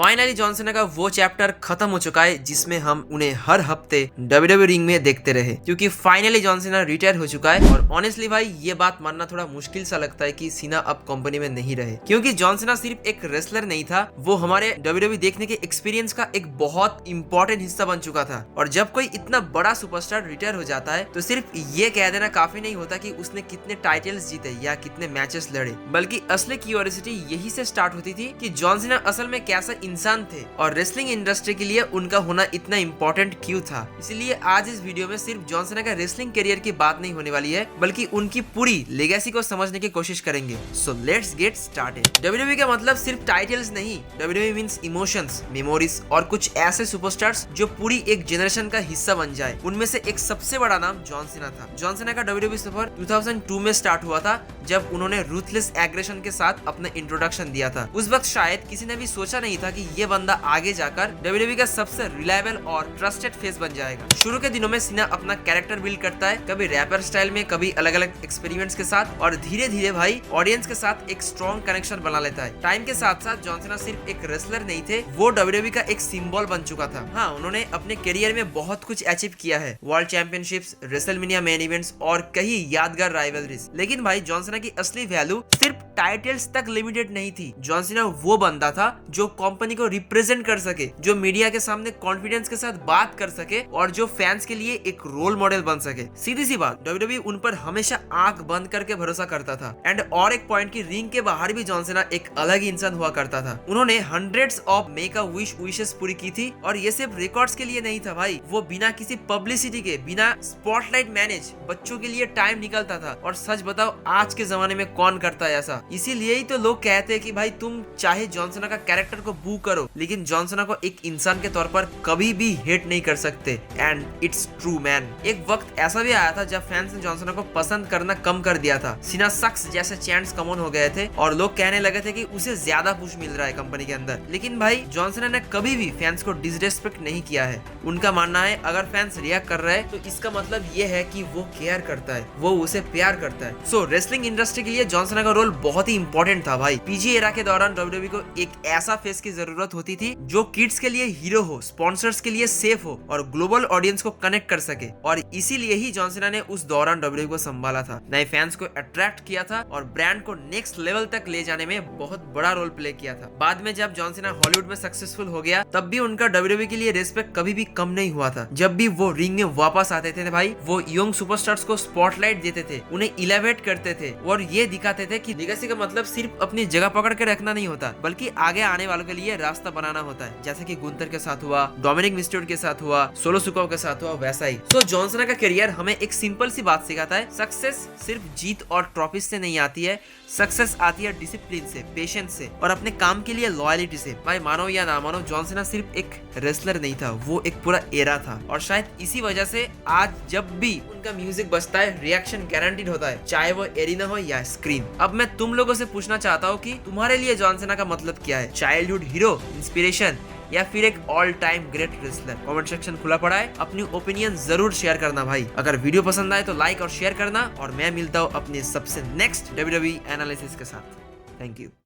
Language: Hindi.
फाइनली जॉन सीना का वो चैप्टर खत्म हो चुका है जिसमें हम उन्हें हर हफ्ते WWE रिंग में देखते रहे, क्योंकि फाइनली जॉन सीना रिटायर हो चुका है। और ऑनेस्टली भाई ये बात मानना थोड़ा मुश्किल सा लगता है कि सीना अब कंपनी में नहीं रहे, क्योंकि जॉन सीना सिर्फ एक रेसलर नहीं था, वो हमारे WWE देखने के एक्सपीरियंस का एक बहुत इंपॉर्टेंट हिस्सा बन चुका था। और जब कोई इतना बड़ा सुपरस्टार रिटायर हो जाता है तो सिर्फ ये कह देना काफी नहीं होता कि उसने कितने टाइटल्स जीते या कितने मैचेस लड़े, बल्कि असली क्यूरियोसिटी यही से स्टार्ट होती थी कि जॉन सीना असल में कैसा इंसान थे और रेसलिंग इंडस्ट्री के लिए उनका होना इतना इम्पोर्टेंट क्यों था। इसलिए आज इस वीडियो में सिर्फ जॉन सीना का रेसलिंग करियर की बात नहीं होने वाली है, बल्कि उनकी पूरी लेगेसी को समझने की कोशिश करेंगे। So let's get started. WWE का मतलब सिर्फ टाइटल्स नहीं, WWE मींस इमोशंस, मेमोरीज और कुछ ऐसे सुपरस्टार्स जो पूरी एक जनरेशन का हिस्सा बन जाए। उनमें से एक सबसे बड़ा नाम जॉन सीना था। जॉन सीना का WWE सफर 2002 में स्टार्ट हुआ था, जब उन्होंने रूथलेस एग्रेशन के साथ अपना इंट्रोडक्शन दिया था। उस वक्त शायद किसी ने भी सोचा नहीं था कि ये बंदा आगे जाकर WWE का सबसे रिलायबल और ट्रस्टेड फेस बन जाएगा। शुरू के दिनों में सीना अपना कैरेक्टर बिल्ड करता है, कभी रैपर स्टाइल में, कभी अलग अलग एक्सपेरिमेंट्स के साथ, और धीरे धीरे भाई ऑडियंस के साथ एक स्ट्रॉन्ग कनेक्शन बना लेता है। टाइम के साथ साथ जॉन सीना सिर्फ एक रेसलर नहीं थे, वो WWE का एक सिंबल बन चुका था। हाँ, उन्होंने अपने करियर में बहुत कुछ अचीव किया है, world championships, WrestleMania main events और कई यादगार राइवलरीज। लेकिन भाई जॉन सीना की असली वैल्यू सिर्फ टाइटल्स तक लिमिटेड नहीं थी। जॉन सीना वो बंदा था जो कंपनी को रिप्रेजेंट कर सके, जो मीडिया के सामने कॉन्फिडेंस के साथ बात कर सके और जो फैंस के लिए एक रोल मॉडल बन सके। सीधी सी बात, WWE उन पर हमेशा आंख बंद करके भरोसा करता था। एंड और एक पॉइंट की रिंग के बाहर भी जॉन सीना एक अलग ही इंसान हुआ करता था। उन्होंने hundreds of make a wish wishes पूरी की थी, और ये सिर्फ रिकॉर्ड्स के लिए नहीं था भाई, वो बिना किसी पब्लिसिटी के, बिना स्पॉटलाइट मैनेज बच्चों के लिए टाइम निकलता था। और सच बताओ, आज के जमाने में कौन करता है ऐसा? इसीलिए ही तो लोग कहते हैं कि भाई तुम चाहे जॉन सीना का कैरेक्टर को बू करो, लेकिन जॉन सीना को एक इंसान के तौर पर कभी भी हेट नहीं कर सकते। And it's true man. एक वक्त ऐसा भी आया था जब फैंस ने जॉन सीना को पसंद करना कम कर दिया था। सीना सक्स जैसे चैंट्स कॉमन हो गए थे और लोग कहने लगे थे कि उसे ज्यादा पुश मिल रहा है कंपनी के अंदर। लेकिन भाई जॉन सीना ने कभी भी फैंस को डिसरेस्पेक्ट नहीं किया है। उनका मानना है अगर फैंस रिएक्ट कर रहे हैं तो इसका मतलब ये है कि वो केयर करता है, वो उसे प्यार करता है। सो रेसलिंग इंडस्ट्री के लिए जॉन सीना का रोल बहुत ही इंपॉर्टेंट था भाई। पीजी एरा के दौरान WWE को एक ऐसा फेस की जरूरत होती थी जो किड्स के लिए हीरो हो, स्पॉन्सर्स के लिए सेफ हो और ग्लोबल ऑडियंस को कनेक्ट कर सके। और इसीलिए ही जॉन सीना ने उस दौरान WWE को संभाला था, नए फैंस को अट्रैक्ट किया था और ब्रांड को नेक्स्ट लेवल तक ले जाने में बहुत बड़ा रोल प्ले किया था। बाद में जब जॉन सीना हॉलीवुड में सक्सेसफुल हो गया, तब भी उनका WWE के लिए रिस्पेक्ट कभी भी कम नहीं हुआ था। जब भी वो रिंग में वापस आते थे भाई, वो यंग सुपरस्टार्स को स्पॉटलाइट देते थे, उन्हें इलेवेट करते थे और ये दिखाते थे कि लेगेसी का मतलब सिर्फ अपनी जगह पकड़ के रखना नहीं होता, बल्कि आगे आने वालों के लिए रास्ता बनाना होता है। जैसे कि गुंथर के साथ हुआ, डोमिनिक मिस्टिरियो के साथ हुआ, सोलो सिकोआ के साथ हुआ, वैसा ही। तो जॉन सीना का करियर हमें एक सिंपल सी बात सिखाता है, सक्सेस सिर्फ जीत और ट्रॉफी से नहीं आती है, सक्सेस आती है डिसिप्लिन से, पेशेंस से और अपने काम के लिए लॉयलिटी से। भाई मानो या ना मानो, जॉन सीना सिर्फ एक रेसलर नहीं था, वो एक पूरा एरा था। और शायद इसी वजह से आज जब भी उनका म्यूजिक बजता है, रिएक्शन गारंटीड होता है, चाहे वो एरिना हो या स्क्रीन। अब मैं तुम लोगों से पूछना चाहता हूँ कि तुम्हारे लिए जॉन सीना का मतलब क्या है? चाइल्डहुड हीरो, इंस्पिरेशन, या फिर एक all time great wrestler? Comment section खुला पड़ा है, अपनी ओपिनियन जरूर शेयर करना भाई। अगर वीडियो पसंद आए तो लाइक और शेयर करना, और मैं मिलता हूँ अपने सबसे नेक्स्ट WWE एनालिसिस के साथ। Thank you.